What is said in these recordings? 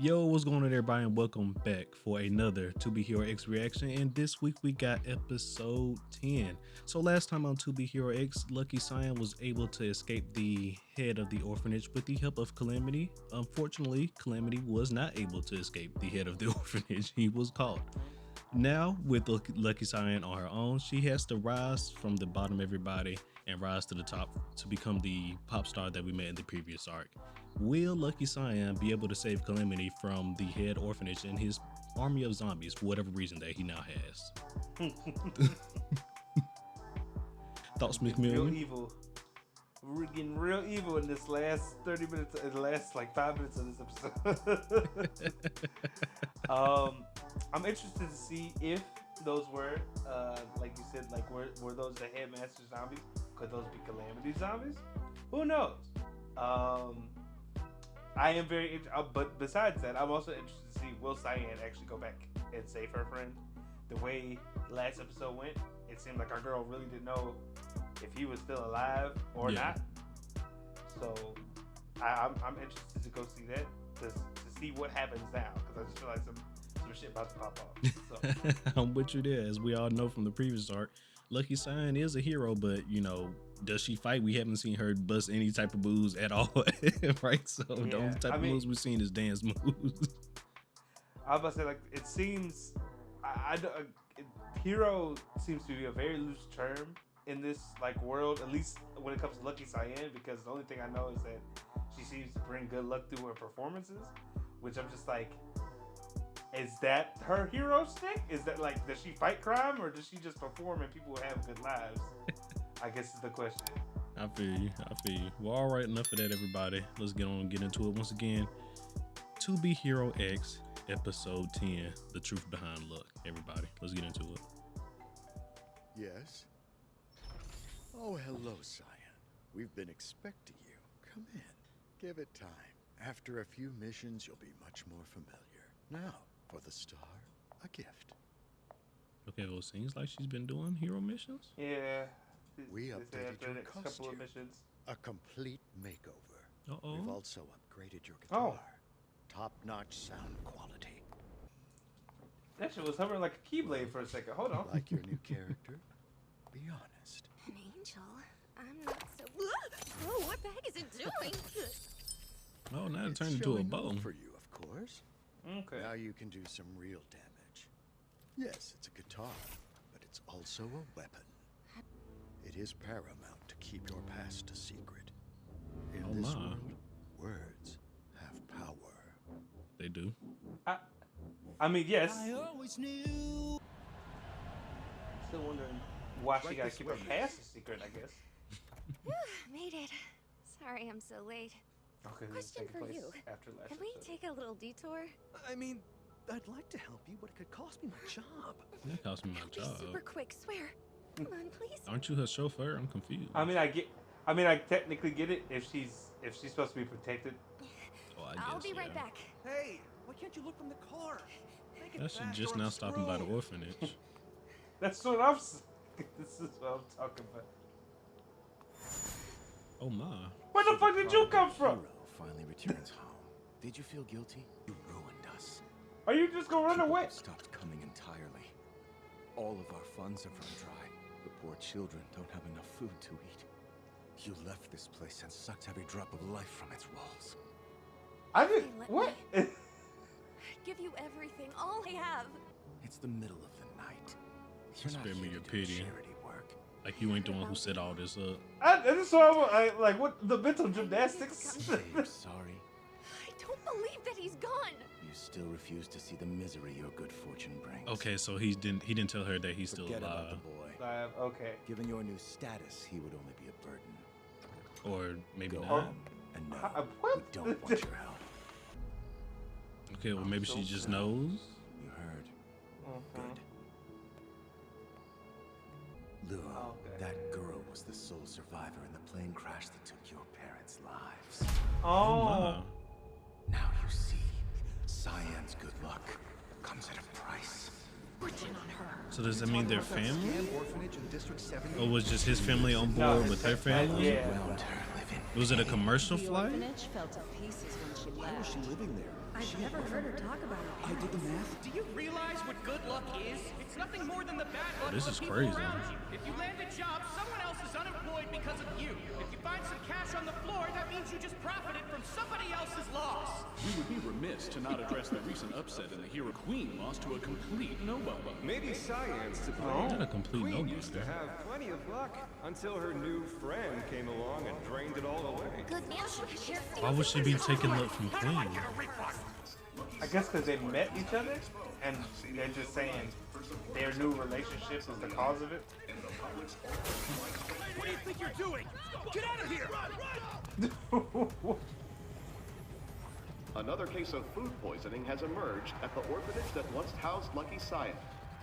Yo, what's going on everybody and welcome back for another To Be Hero X reaction, and this week we got episode 10. So last time on To Be Hero X, Lucky Cyan was able to escape the head of the orphanage with the help of Calamity. Unfortunately, Calamity was not able to escape the head of the orphanage. He was caught. Now, with Lucky Cyan on her own, she has to rise from the bottom of everybody and rise to the top to become the pop star that we met in the previous arc. Will Lucky Cyan be able to save Calamity from the head orphanage and his army of zombies for whatever reason that he now has? Thoughts, McMillian? Real evil. We're getting real evil in this last 30 minutes, in the last like 5 minutes of this episode. I'm interested to see if those were, like you said, like were those the headmaster zombies? Could those be Calamity zombies? Who knows? I am very but besides that, I'm also interested to see will Cyan actually go back and save her friend. The way last episode went, it seemed like our girl really didn't know if he was still alive or not. So I'm interested to go see that to see what happens now, because I just feel like some shit about to pop off. So. I'm with you there. As we all know from the previous arc, Lucky Cyan is a hero, but you know, does she fight? We haven't seen her bust any type of moves at all, right? So the only type of moves we've seen is dance moves. I was about to say, like, it seems hero seems to be a very loose term in this like world, at least when it comes to Lucky Cyan, because the only thing I know is that she seems to bring good luck through her performances, which I'm just like, is that her hero stick? Is that like, does she fight crime or does she just perform and people have good lives? I guess is the question. I feel you. Well, all right, enough of that, everybody. Let's get into it once again. To Be Hero X, episode 10, the truth behind luck. Everybody, let's get into it. Yes? Oh, hello, Cyan. We've been expecting you. Come in. Give it time. After a few missions, you'll be much more familiar. Now, for the star, a gift. Okay, well, it seems like she's been doing hero missions. Yeah. We updated your costume. Couple of missions. A complete makeover. Uh-oh. We've also upgraded your guitar. Top-notch sound quality. That shit was hovering like a keyblade for a second. Hold on. Like your new character? Be honest. An angel? I'm not so... Oh, what the heck is it doing? Oh, now it turned into a bow. For you, of course. Okay. Now you can do some real damage. Yes, it's a guitar, but it's also a weapon. It is paramount to keep your past a secret. In this world, words have power. They do. I mean, yes. I always knew. Still wondering why she gotta keep her past a secret, I guess. Made it. Sorry I'm so late. Okay, question for you. After last Can we episode. take a little detour? I mean, I'd like to help you, but it could cost me my job. That cost me my Be super job. quick, swear. Come on, please. Aren't you her chauffeur? I'm confused. I mean, I technically get it if she's supposed to be protected. Oh, I I'll guess, be right back. Hey, why can't you look from the car? That's just now stopping by the orphanage. That's what I'm. This is what I'm talking about. Oh my. Where the fuck did you come from? Hero finally returns home. Did you feel guilty? You ruined us. Are you just gonna run away? Stopped coming entirely. All of our funds have run dry. The poor children don't have enough food to eat. You left this place and sucked every drop of life from its walls. I didn't. What? Give you everything, all I have. It's the middle of the night. Spare me here your to do pity. charity work. Like you ain't the one who set all this up. That's what I like. What the mental gymnastics? I'm sorry. I don't believe that he's gone. You still refuse to see the misery your good fortune brings. Okay, so he didn't tell her that he's still Forget alive. about the boy. Okay. Given your new status, he would only be a burden. Or maybe Go not. home and no, What? we don't want your help. Okay, well maybe she just knows. You heard. Mm-hmm. Good. Luo, that girl was the sole survivor in the plane crash that took your parents' lives. Oh. Now you see, Cyan's good luck comes at a price. So does that mean they're family? Cyan orphanage in District 7. Or was just his family on board with her family? Yeah. Around her living. Was it a commercial The flight? orphanage fell to pieces when she Why was left. she living there? I I've never heard her talk about it. I did the math. Do you realize what good luck is? It's nothing more than the bad luck This of is the people crazy. around you. If you land a job, someone else is unemployed because of you. If you find some cash on the floor, that means you just profited from somebody else's loss. We would be remiss to not address the recent upset in the Hero Queen loss to a complete nobody. Maybe Cyan's to Not blame. a complete Queen no used to have plenty of luck until her new friend came along and drained it all away. Good news. Why would she be taking luck from Queen? I guess because they met each other, and they're just saying their new relationship is the cause of it. What do you think you're doing? Get out of here! Another case of food poisoning has emerged at the orphanage that once housed Lucky Cyan.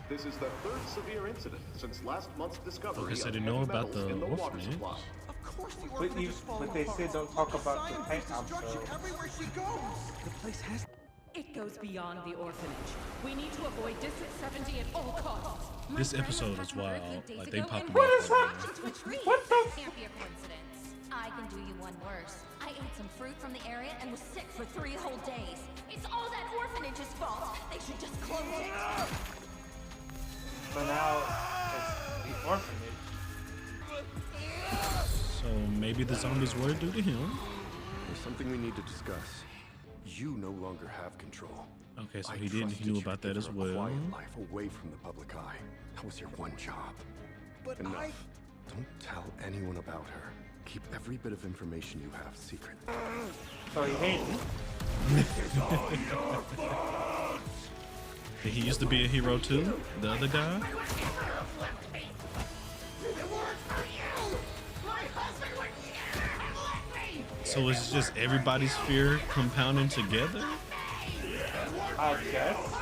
This is the third severe incident since last month's discovery Okay, so of they know heavy about metals the in the water orphanage. supply. Of course the But, orphanage you, is falling but they apart. said don't talk about the Cyan tank brings destruction so everywhere she goes. The place has. It goes beyond the orphanage. We need to avoid District 70 at all costs. This episode is wild. Like they popping What off is right that? now. To a tree. What the f- Can't be a coincidence. I can do you one worse. I ate some fruit from the area and was sick for 3 whole days. It's all that orphanage's fault. They should just close it. So now it's the orphanage. So maybe the zombies were due to him. There's something we need to discuss. You no longer have control. Okay, so I he didn't. trusted He knew you to about that give as her a well. quiet life away from the public eye. That was your one job. But Enough. Don't tell anyone about her. Keep every bit of information you have secret. So he hated him. He used to be a hero too. The other guy. So it's just everybody's fear compounding together. I guess.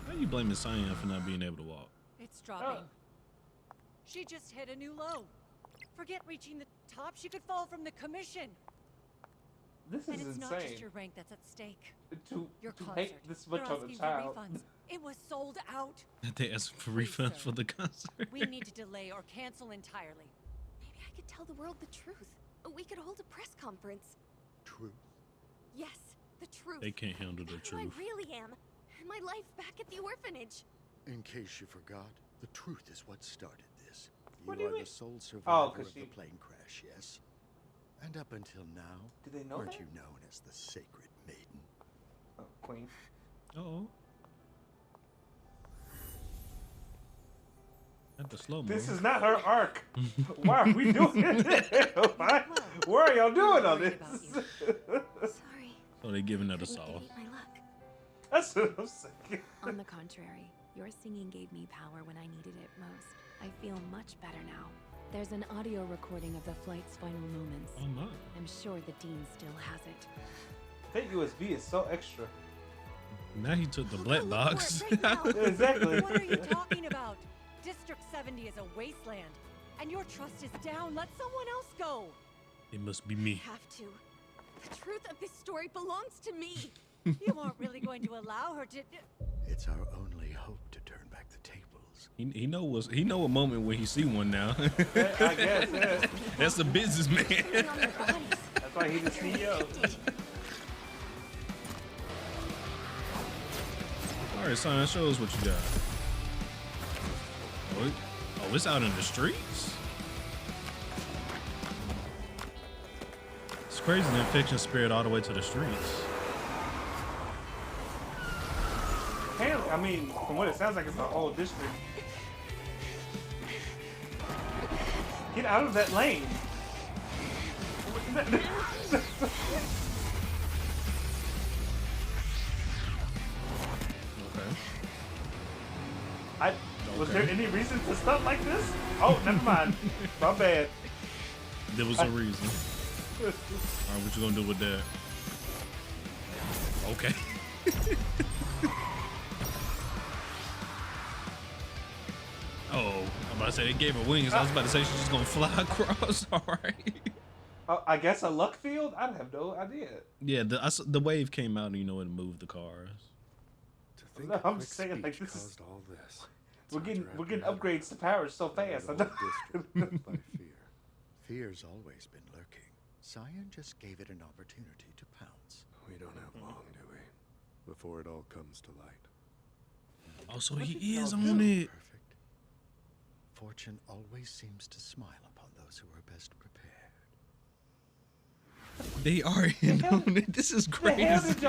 How you blaming Cyan for not being able to walk? It's dropping. She just hit a new low. Forget reaching the top. She could fall from the commission. This And is it's not just insane. your rank that's at stake. To Your to concert. hate this much They're on a asking child. for refunds. It was sold out. They asked for Please, refunds sir. for the concert. We need to delay or cancel entirely. Maybe I could tell the world the truth. We could hold a press conference. Truth. Yes, the truth. They can't handle the Who I truth. really am. And my life back at the orphanage. In case you forgot, the truth is what started this. What do You you are mean? the sole Oh, survivor 'cause of the she- plane crash, yes? And up until now, Do they know weren't that? you known as the Sacred Maiden? Oh, Queen. Oh. At the slow mo. This is not her arc. Why are we doing it? Why? What are y'all doing on this? Sorry. So they giving her the Couldn't sauce. defeat my luck. That's what I'm saying. On the contrary, your singing gave me power when I needed it most. I feel much better now. There's an audio recording of the flight's final moments. Oh my. I'm sure the dean still has it. That USB is so extra. Now he took the black Look box. for it right now. Exactly. What are you talking about? District 70 is a wasteland, and your trust is down. Let someone else go. It must be me. Have to. The truth of this story belongs to me. You aren't really going to allow her to. It's our only hope to turn back the tables. He know a moment when he see one now. I guess, yeah. That's a businessman. Bring on their bodies. That's why he's the CEO. All right, Cyan, show us what you got. Oh, it's out in the streets. It's crazy the infection spread all the way to the streets. I mean, from what it sounds like, it's the whole district. Get out of that lane. Okay. Was there any reason to stunt like this? Oh, never mind. My bad. There was a reason. All right, what you gonna do with that? Okay. Oh, I'm about to say they gave her wings. I was about to say she's just gonna fly across. All right. I guess a luck field? I have no idea. Yeah, the wave came out and you know it moved the cars. To think No, I'm quick just saying, like, speech this is- caused all this. It's We're hard to getting wrap we're getting your head upgrades to powers so around. fast. I The know. whole district lived by fear. Fear's always been lurking. Cyan just gave it an opportunity to pounce. We don't have long, do we? Before it all comes to light. Oh, so he is on it. Perfect. Fortune always seems to smile upon those who are best prepared. They are in on it. This is crazy.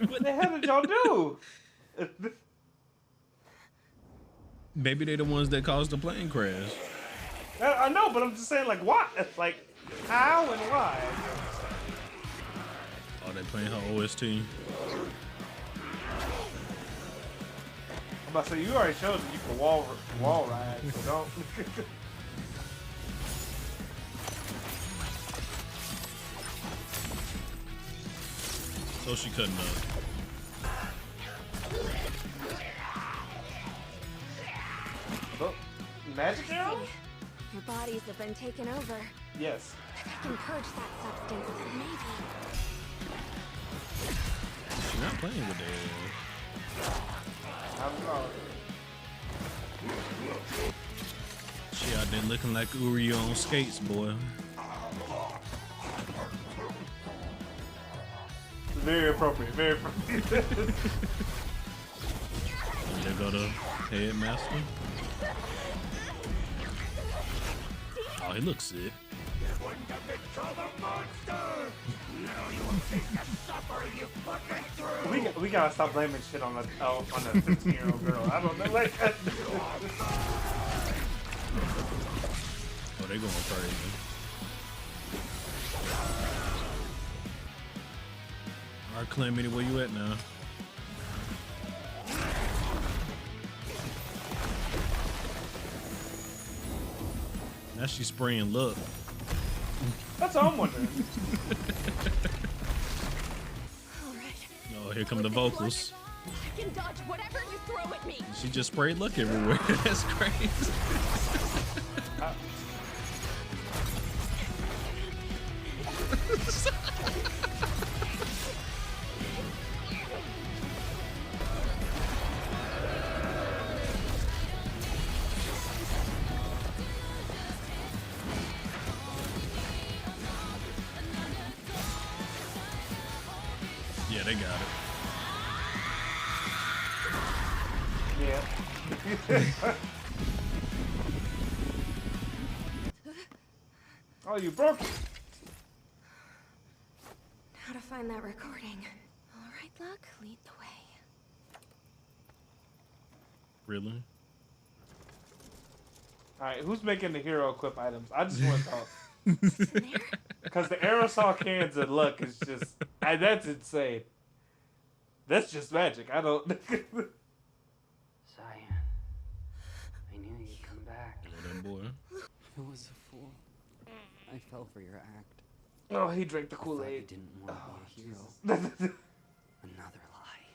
What the hell did y'all do? Maybe they're the ones that caused the plane crash. I know, but I'm just saying, like, why? Like, how and why? Oh, they playing her OST. I'm about to say, you already showed that you can wall ride, so don't. So she couldn't Oh, magic arrow? Your bodies have been taken over. Yes. If I can purge that substance, maybe. She's not playing with that. I'm sorry. She out there looking like Uri on skates, boy. Very appropriate, very appropriate. And there go the headmaster. Oh, he looks sick. We gotta stop blaming shit on a 15-year-old girl. I don't know, like. Oh, they going crazy. All right, Calamity, where you at now? Now she's spraying luck. That's all I'm wondering. Oh, here come the vocals. I can dodge whatever you throw at me. She just sprayed luck everywhere. That's crazy. Yeah, they got it. Yeah. Oh, you broke it. How to find that recording. All right, Luck, lead the way. Really? Alright, who's making the hero equip items? I just want to talk. Because the aerosol cans of luck is just... that's insane. That's just magic. I don't... Cyan, I knew you'd come back. Oh, that boy. I was a fool. I fell for your act. Oh, he drank the I Kool-Aid. thought you didn't want to be a hero. Another lie.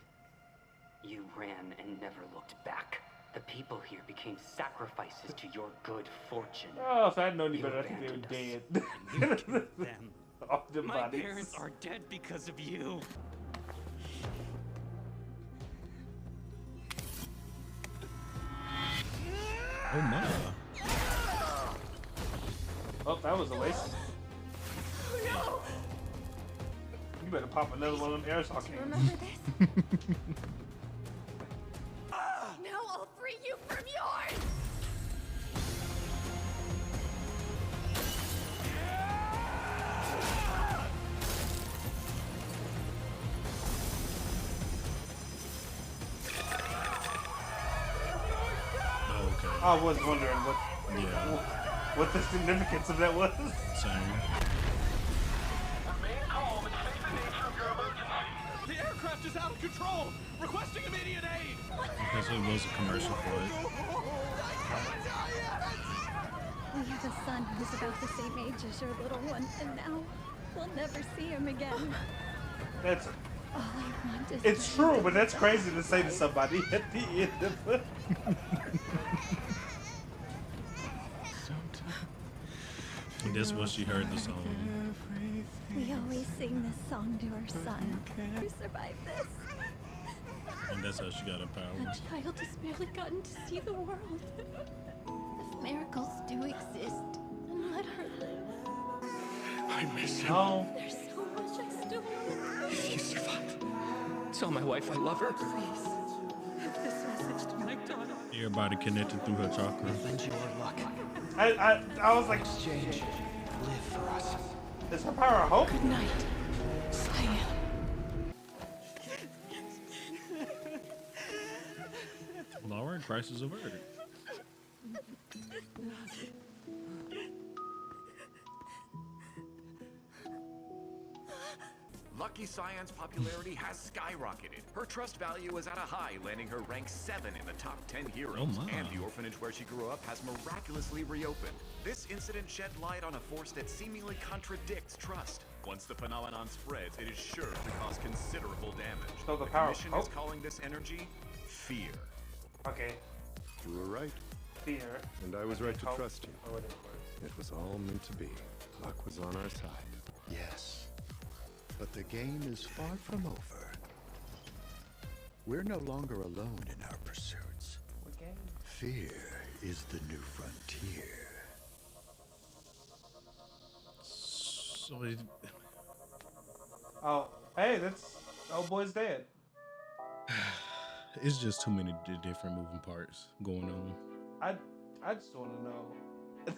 You ran and never looked back. The people here became sacrifices to your good fortune. Oh, if I had known any You better, I think they were abandoned dead. You killed them. All them My bodies. parents are dead because of you. Oh my. Oh, that was a waste. No! You better pop another one of them aerosol cans. Remember this? Now I'll free you from yours! Okay. I was wondering what the significance of that was. Same. The aircraft is out of control! Requesting immediate aid! Because it was a commercial for it. We have a son who's about the same age as your little one, and now we'll never see him again. That's... All I want is It's true, but that's crazy to say to somebody at the end of it. And this was she heard the song. We always sing this song to our son who survived this. And that's how she got her A powers. child has barely gotten to see the world. If miracles do exist, then let her live. I miss him. No. There's so much I still want. You survive. Tell my wife I love her. Please, give this message to my daughter. Everybody connected through her chakra. Lend you our luck. I was like, Exchange. Live for us. is her power of hope? Good night, Cyan. Well, all right, crisis averted. Lucky Cyan's popularity has skyrocketed. Her trust value is at a high, landing her rank 7 in the top 10 heroes. Oh my. And the orphanage where she grew up has miraculously reopened. This incident shed light on a force that seemingly contradicts trust. Once the phenomenon spreads, it is sure to cause considerable damage. So the The power of Commission is hope? calling this energy fear. Okay. You were right, Fear. and I was right to Hope, trust you. or whatever it was. It was all meant to be. Luck was on our side. Yes, but the game is far from over. We're no longer alone in our pursuits. What game? Fear is the new frontier. So it, Oh, hey, that's old boy's dead. it's just too many different moving parts going on. I just want to know.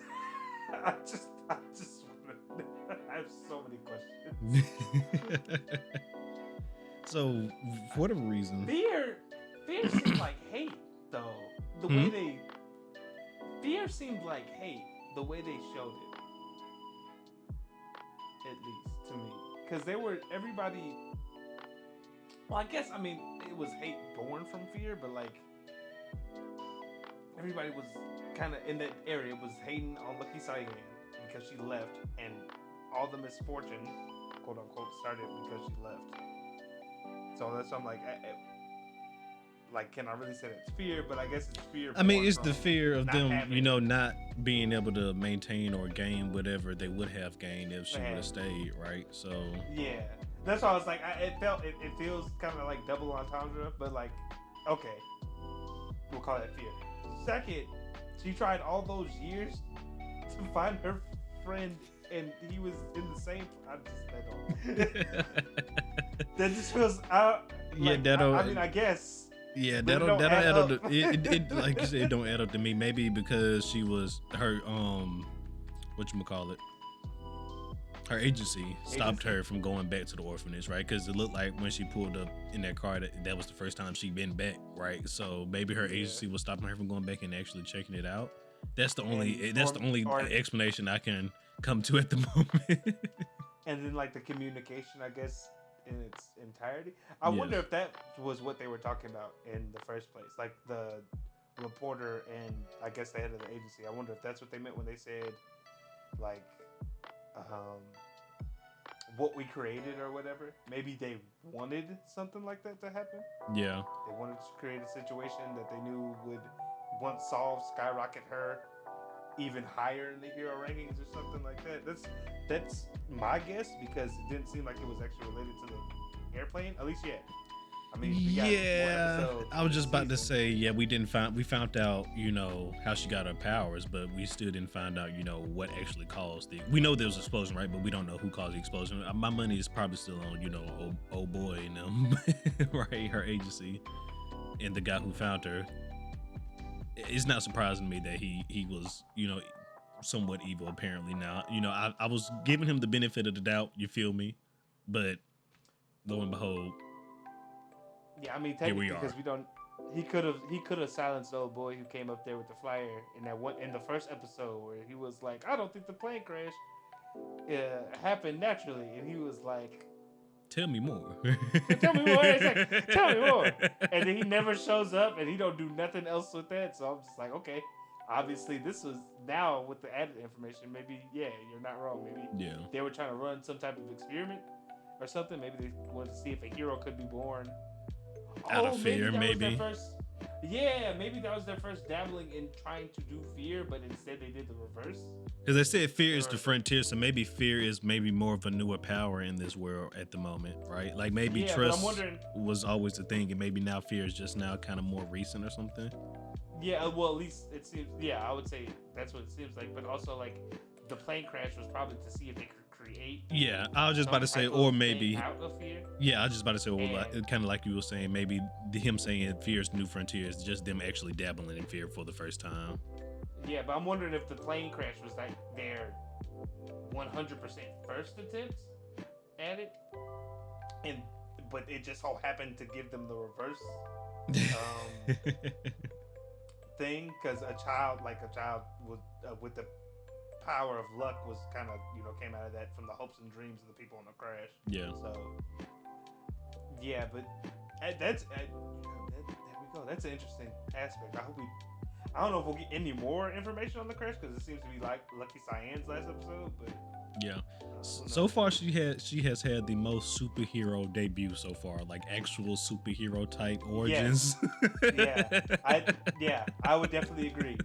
I just want to know. I have so many questions. So, for whatever reason, Fear seemed like hate, though. The way Fear seemed like hate, the way they showed it. At least, to me. Because everybody... Well, I guess, it was hate born from fear, but, everybody was kind of, in that area, was hating on Lucky Cyan because she left, and all the misfortune, quote-unquote, started because she left. So that's why I'm like, can I really say that's fear? But I guess it's fear. it's the fear of them, having- not being able to maintain or gain whatever they would have gained if she would have stayed, right? So Yeah, that's why I was like, it feels kind of like double entendre, but okay, we'll call that fear. Second, she tried all those years to find her friend, and he was in the same. That just feels out. Yeah, that don't. I guess. Yeah, but that'll add up. up. It like you said, it don't add up to me. Maybe because she was her her agency stopped her from going back to the orphanage, right? Because it looked like when she pulled up in that car that was the first time she'd been back, right? So maybe her agency was stopping her from going back and actually checking it out. That's the only explanation I can come to at the moment. And then the communication, I guess, in its entirety. I wonder if that was what they were talking about in the first place. Like the reporter and I guess the head of the agency. I wonder if that's what they meant when they said what we created or whatever. Maybe they wanted something like that to happen. Yeah. They wanted to create a situation that they knew would, once solved, skyrocket her even higher in the hero rankings or something like that. That's my guess, because it didn't seem like it was actually related to the airplane. At least yet. We got more episodes I was just in the about to say, we found out, how she got her powers, but we still didn't find out, what actually caused it. We know there was an explosion, right? But we don't know who caused the explosion. My money is probably still on, old boy and them, right? Her agency and the guy who found her. It's not surprising to me that he was, somewhat evil apparently now. I was giving him the benefit of the doubt, you feel me? But lo and behold, yeah, technically, because we don't. He could have silenced the old boy who came up there with the flyer in the first episode where he was like, I don't think the plane crash happened naturally, and he was like, tell me more. Tell me more. Exactly. Tell me more. And then he never shows up, and he don't do nothing else with that. So I'm just like, okay, obviously this was now with the added information. Maybe you're not wrong. Maybe they were trying to run some type of experiment or something. Maybe they wanted to see if a hero could be born out of fear. Maybe maybe that was their first dabbling in trying to do fear, but instead they did the reverse. Because they said fear is the frontier, so maybe fear is maybe more of a newer power in this world at the moment, right? Like maybe trust was always the thing, and maybe now fear is just now kind of more recent or something. Yeah, well, at least it seems. Yeah, I would say that's what it seems like. But also, the plane crash was probably to see if they could create. Yeah, I was just about to say, or maybe. Out of fear. Yeah, I was just about to say, well, like, kind of like you were saying, maybe him saying fear's new frontier is just them actually dabbling in fear for the first time. Yeah, but I'm wondering if the plane crash was like their 100% first attempt at it, but it just so happened to give them the reverse thing, because a child with the power of luck was kind of came out of that from the hopes and dreams of the people on the crash. Yeah. So yeah, but there we go. That's an interesting aspect. I don't know if we'll get any more information on the crash, because it seems to be like Lucky Cyan's last episode, but yeah. So far, she has had the most superhero debut so far, like actual superhero type origins. Yes. I would definitely agree.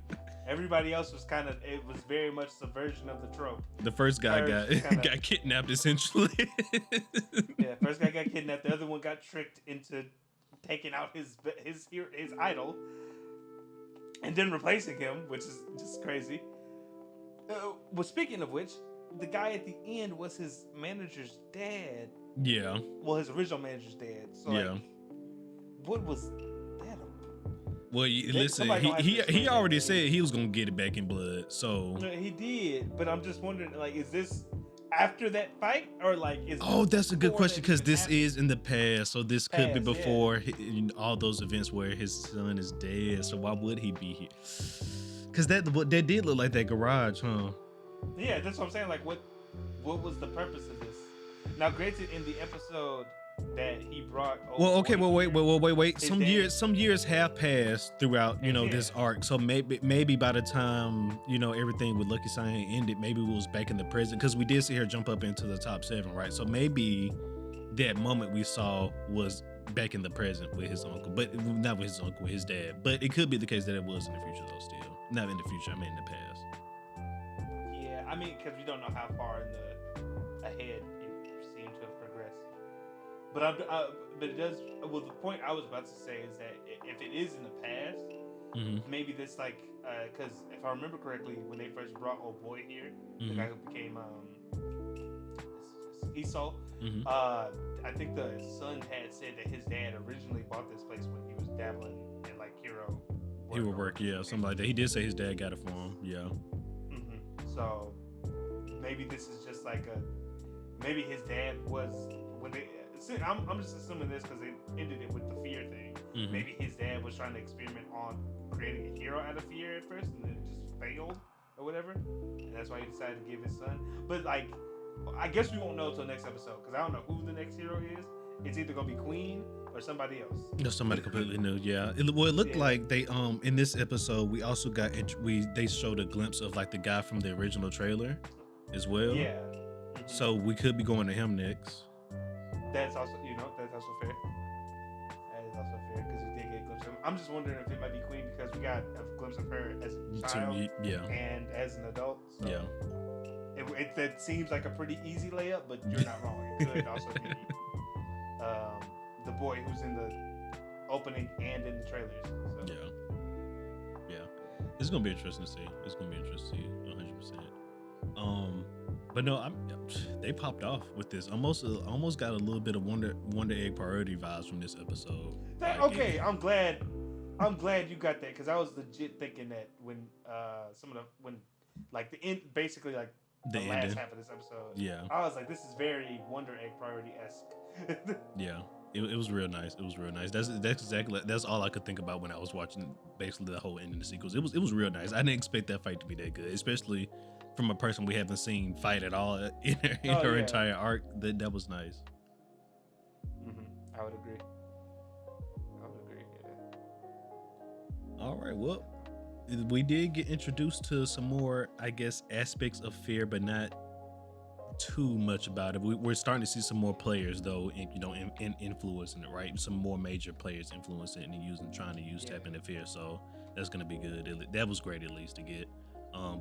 Everybody else was it was very much subversion of the trope. The first guy got kidnapped essentially. Yeah, first guy got kidnapped. The other one got tricked into taking out his idol and then replacing him, which is just crazy. Well, speaking of which, the guy at the end was his manager's dad. Yeah. Well, his original manager's dad. So yeah. What was that? Well, listen, he already said he was gonna get it back in blood. So he did, but I'm just wondering, like, is this after that fight, or like is? Oh, that's a good question, because this is in the past, so this could be before all those events where his son is dead. So why would he be here? Because that did look like that garage, huh? Yeah, that's what I'm saying. Like, what was the purpose of this? Now, granted, in the episode that he brought. Wait. Some years have passed throughout, this arc. So maybe by the time everything with Lucky Cyan ended, maybe we was back in the present, because we did see her jump up into the top 7, right? So maybe that moment we saw was back in the present with his uncle, but not with his uncle, with his dad. But it could be the case that it was in the future though. Still, not in the future. I mean, in the past. Yeah, I mean, because we don't know how far in the ahead it seemed to have progressed. But it does. Well, the point I was about to say is that if it is in the past, maybe this because if I remember correctly, when they first brought old boy here, the guy who became Esau, I think the son had said that his dad originally bought this place when he was dabbling in like hero work, yeah, something like that. He did say his dad got it for him, yeah. So maybe this is just like maybe his dad was when they. I'm just assuming this because they ended it with the fear thing. Maybe his dad was trying to experiment on creating a hero out of fear at first, and then it just failed or whatever, and that's why he decided to give his son. But like, I guess we won't know until next episode, because I don't know who the next hero is. It's either gonna be Queen or somebody else. No, somebody completely new. Yeah. It looked like they in this episode we also got they showed a glimpse of like the guy from the original trailer as well. Yeah. So we could be going to him next. That's also fair. That is also fair, because we did get a glimpse of him. I'm just wondering if it might be Queen, because we got a glimpse of her as a child and as an adult. So that seems like a pretty easy layup, but you're not wrong. It could also be the boy who's in the opening and in the trailers. So. Yeah. It's gonna be interesting to see. 100%. But no, they popped off with this. Almost got a little bit of Wonder Egg priority vibes from this episode. I'm glad you got that, because I was legit thinking that when the end, basically like the last half of this episode. Yeah. I was like, this is very Wonder Egg priority-esque. Yeah. It was real nice. That's all I could think about when I was watching basically the whole end of the sequels. It was real nice. I didn't expect that fight to be that good, especially from a person we haven't seen fight at all in her entire arc. That was nice. I would agree. Yeah. All right. Well, we did get introduced to some more, I guess, aspects of fear, but not too much about it. We're starting to see some more players though, influencing it, right? Some more major players influencing it and trying to use tap into fear. So that's gonna be good. That was great at least to get.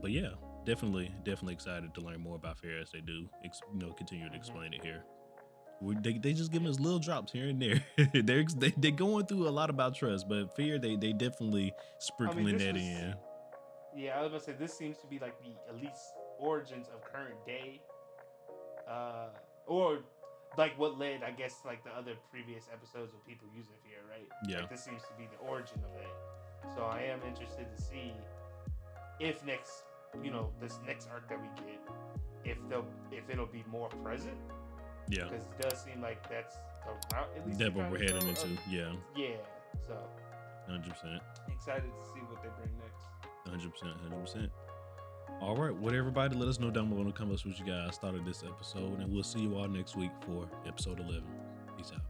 But yeah, definitely excited to learn more about fear as they do, continue to explain it here. They just giving us little drops here and there. They're going through a lot about trust, but fear they definitely sprinkling that in. Yeah, I was about to say, this seems to be like the at least origins of current day or like what led, I guess, like the other previous episodes of people using fear, right? Yeah. Like, this seems to be the origin of that. So I am interested to see if this next arc that we get, if it'll be more present. Yeah. Because it does seem like that's the route, at least. That's what we're heading into. Yeah. Yeah. So. 100%. Excited to see what they bring next. 100%. All right. Well, everybody, let us know down below in the comments what you guys thought of this episode, and we'll see you all next week for episode 11. Peace out.